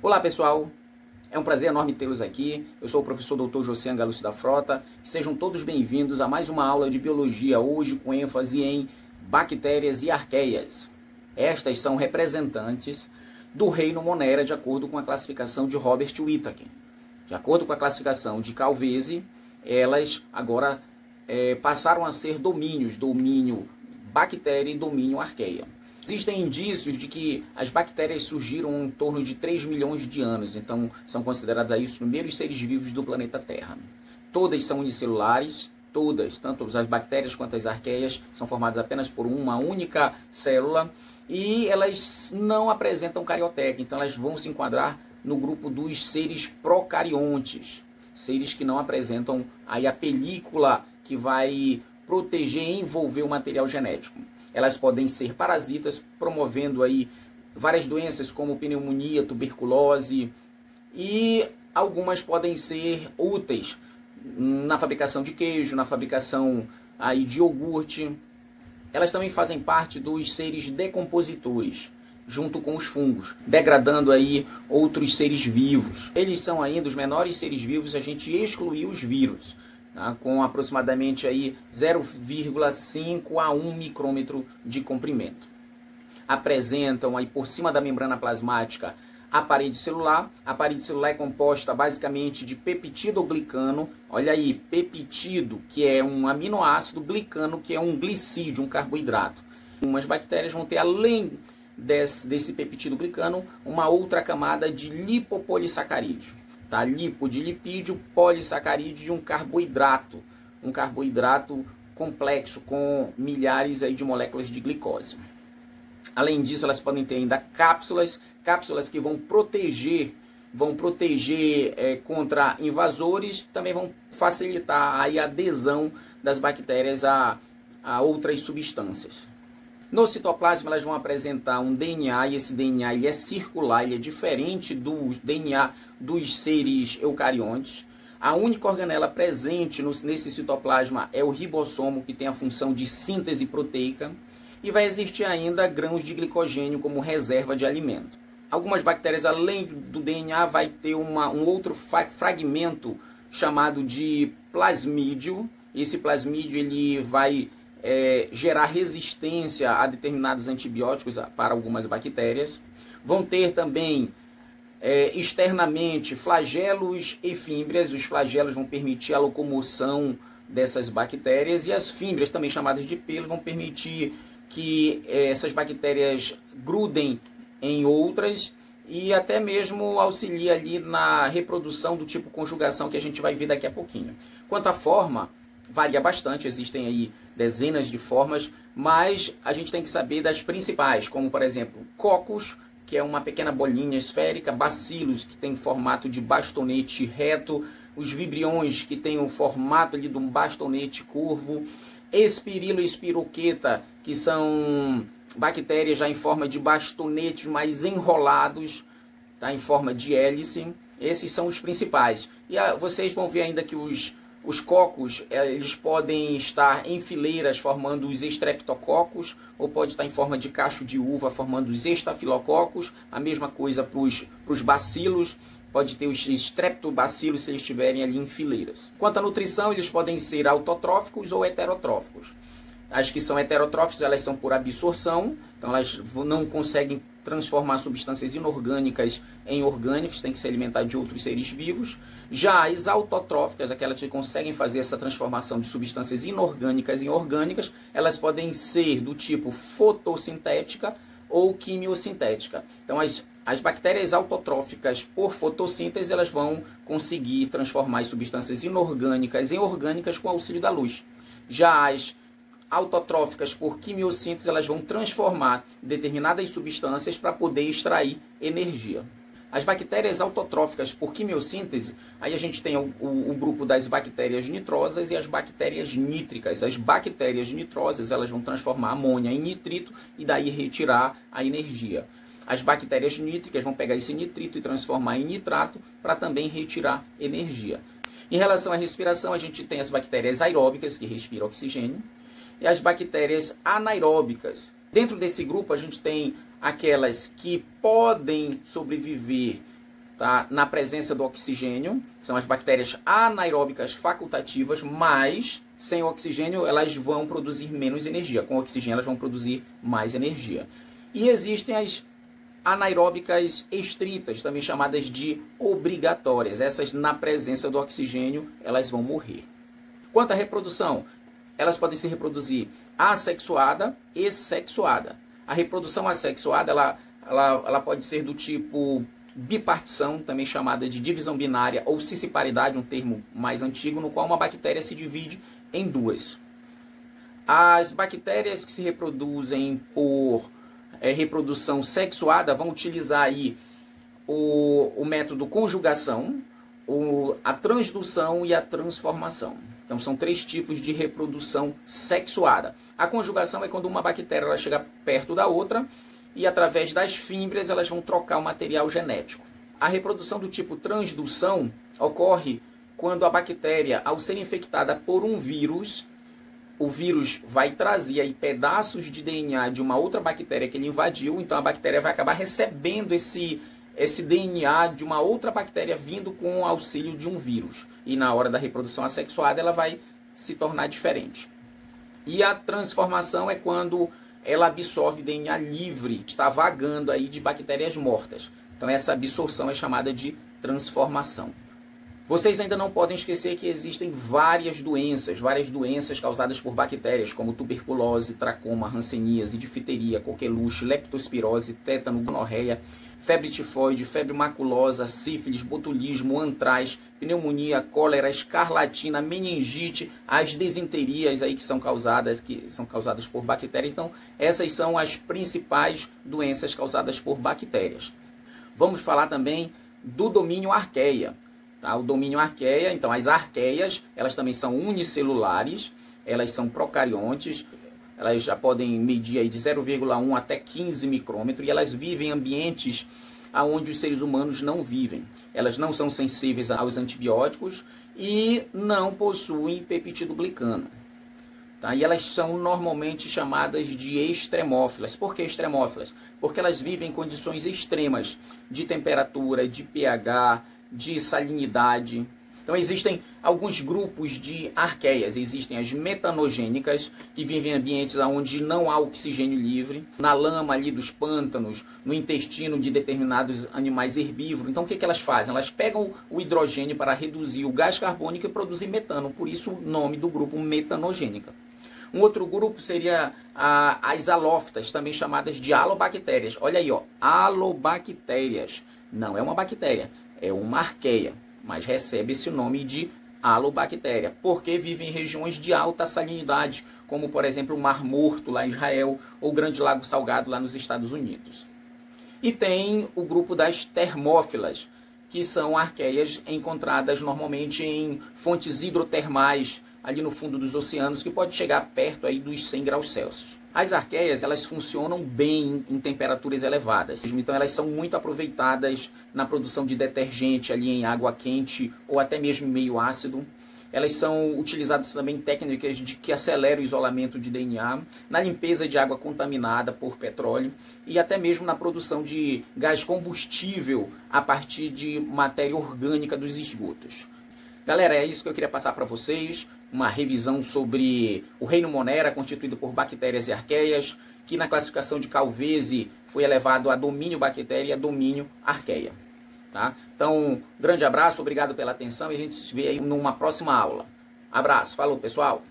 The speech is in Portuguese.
Olá pessoal, é um prazer enorme tê-los aqui. Eu sou o professor Dr. Josian Lúcio da Frota. Sejam todos bem-vindos a mais uma aula de biologia, hoje com ênfase em bactérias e arqueias. Estas são representantes do reino Monera, de acordo com a classificação de Robert Whittaker. De acordo com a classificação de Calvese, elas agora passaram a ser domínio bactéria e domínio arqueia. Existem indícios de que as bactérias surgiram em torno de 3 milhões de anos, então são considerados aí os primeiros seres vivos do planeta Terra. Todas são unicelulares, todas, tanto as bactérias quanto as arqueias, são formadas apenas por uma única célula e elas não apresentam carioteca, então elas vão se enquadrar no grupo dos seres procariontes, seres que não apresentam aí a película que vai proteger e envolver o material genético. Elas podem ser parasitas, promovendo aí várias doenças como pneumonia, tuberculose, e algumas podem ser úteis na fabricação de queijo, na fabricação aí de iogurte. Elas também fazem parte dos seres decompositores, junto com os fungos, degradando aí outros seres vivos. Eles são ainda os menores seres vivos, a gente excluiu os vírus, tá? Com aproximadamente aí 0,5 a 1 micrômetro de comprimento. Apresentam aí por cima da membrana plasmática a parede celular. A parede celular é composta basicamente de peptidoglicano. Olha aí, peptido, que é um aminoácido, glicano, que é um glicídio, um carboidrato. Umas bactérias vão ter, além desse peptidoglicano, uma outra camada de lipopolissacarídeo. Tá? Lipo de lipídio, polissacarídeo de um carboidrato complexo com milhares aí de moléculas de glicose. Além disso, elas podem ter ainda cápsulas que vão proteger contra invasores, também vão facilitar aí a adesão das bactérias a outras substâncias. No citoplasma elas vão apresentar um DNA, e esse DNA ele é circular, ele é diferente do DNA dos seres eucariontes. A única organela presente nesse citoplasma é o ribossomo, que tem a função de síntese proteica, e vai existir ainda grãos de glicogênio como reserva de alimento. Algumas bactérias, além do DNA, vai ter um outro fragmento chamado de plasmídio. Esse plasmídio ele vai gerar resistência a determinados antibióticos para algumas bactérias. Vão ter também externamente flagelos e fímbrias. Os flagelos vão permitir a locomoção dessas bactérias, e as fímbrias, também chamadas de pelo, vão permitir que essas bactérias grudem em outras e até mesmo auxilia ali na reprodução do tipo conjugação que a gente vai ver daqui a pouquinho. Quanto à forma, varia bastante, existem aí dezenas de formas, mas a gente tem que saber das principais, como por exemplo, cocos, que é uma pequena bolinha esférica, bacilos, que tem formato de bastonete reto, os vibriões, que tem o formato ali de um bastonete curvo, espirilo e espiroqueta, que são bactérias já em forma de bastonetes mais enrolados, tá, em forma de hélice. Esses são os principais. E vocês vão ver ainda que os cocos, eles podem estar em fileiras formando os estreptococos, ou pode estar em forma de cacho de uva formando os estafilococos. A mesma coisa para os bacilos, pode ter os streptobacilos se eles estiverem ali em fileiras. Quanto à nutrição, eles podem ser autotróficos ou heterotróficos. As que são heterotróficas, elas são por absorção, então elas não conseguem transformar substâncias inorgânicas em orgânicas, tem que se alimentar de outros seres vivos. Já as autotróficas, aquelas que conseguem fazer essa transformação de substâncias inorgânicas em orgânicas, elas podem ser do tipo fotossintética ou quimiosintética. Então as bactérias autotróficas por fotossíntese, elas vão conseguir transformar as substâncias inorgânicas em orgânicas com o auxílio da luz. Já as autotróficas por quimiossíntese, elas vão transformar determinadas substâncias para poder extrair energia. As bactérias autotróficas por quimiossíntese, aí a gente tem o grupo das bactérias nitrosas e as bactérias nítricas. As bactérias nitrosas, elas vão transformar amônia em nitrito e daí retirar a energia. As bactérias nítricas vão pegar esse nitrito e transformar em nitrato para também retirar energia. Em relação à respiração, a gente tem as bactérias aeróbicas, que respiram oxigênio, e as bactérias anaeróbicas. Dentro desse grupo, a gente tem aquelas que podem sobreviver tá, na presença do oxigênio, são as bactérias anaeróbicas facultativas, mas sem oxigênio elas vão produzir menos energia, com oxigênio elas vão produzir mais energia. E existem as anaeróbicas estritas, também chamadas de obrigatórias. Essas, na presença do oxigênio, elas vão morrer. Quanto à reprodução, elas podem se reproduzir assexuada e sexuada. A reprodução assexuada, ela pode ser do tipo bipartição, também chamada de divisão binária, ou cisciparidade, um termo mais antigo, no qual uma bactéria se divide em duas. As bactérias que se reproduzem por reprodução sexuada vão utilizar aí o método conjugação, a transdução e a transformação. Então são 3 tipos de reprodução sexuada. A conjugação é quando uma bactéria ela chega perto da outra e através das fímbrias elas vão trocar o material genético. A reprodução do tipo transdução ocorre quando a bactéria, ao ser infectada por um vírus, o vírus vai trazer aí pedaços de DNA de uma outra bactéria que ele invadiu, então a bactéria vai acabar recebendo esse DNA de uma outra bactéria vindo com o auxílio de um vírus. E na hora da reprodução assexuada ela vai se tornar diferente. E a transformação é quando ela absorve DNA livre, está vagando aí de bactérias mortas. Então essa absorção é chamada de transformação. Vocês ainda não podem esquecer que existem várias doenças causadas por bactérias, como tuberculose, tracoma, hanseníase, difteria, coqueluche, leptospirose, tétano, gonorreia, febre tifoide, febre maculosa, sífilis, botulismo, antraz, pneumonia, cólera, escarlatina, meningite, as desinterias aí que são causadas por bactérias. Então, essas são as principais doenças causadas por bactérias. Vamos falar também do domínio arqueia. Tá? O domínio arqueia, então as arqueias, elas também são unicelulares, elas são procariontes, elas já podem medir aí de 0,1 até 15 micrômetros e elas vivem em ambientes onde os seres humanos não vivem. Elas não são sensíveis aos antibióticos e não possuem peptidoglicano. Tá? E elas são normalmente chamadas de extremófilas. Por que extremófilas? Porque elas vivem em condições extremas de temperatura, de pH, de salinidade. Então existem alguns grupos de arqueias. Existem as metanogênicas, que vivem em ambientes onde não há oxigênio livre, na lama ali dos pântanos, no intestino de determinados animais herbívoros. Então o que elas fazem? Elas pegam o hidrogênio para reduzir o gás carbônico e produzir metano, por isso o nome do grupo metanogênica. Um outro grupo seria as halófitas, também chamadas de halobactérias. Olha aí, ó, halobactérias. Não é uma bactéria, é uma arqueia, mas recebe esse nome de halobactéria, porque vive em regiões de alta salinidade, como por exemplo o Mar Morto lá em Israel, ou o Grande Lago Salgado lá nos Estados Unidos. E tem o grupo das termófilas, que são arqueias encontradas normalmente em fontes hidrotermais, ali no fundo dos oceanos, que pode chegar perto aí dos 100 graus Celsius. As arqueias, elas funcionam bem em temperaturas elevadas, então elas são muito aproveitadas na produção de detergente ali em água quente ou até mesmo em meio ácido. Elas são utilizadas também em técnicas que aceleram o isolamento de DNA, na limpeza de água contaminada por petróleo e até mesmo na produção de gás combustível a partir de matéria orgânica dos esgotos. Galera, é isso que eu queria passar para vocês, uma revisão sobre o reino Monera, constituído por bactérias e arqueias, que na classificação de Calvese foi elevado a domínio bactéria e a domínio arqueia. Tá? Então, grande abraço, obrigado pela atenção e a gente se vê aí numa próxima aula. Abraço, falou pessoal!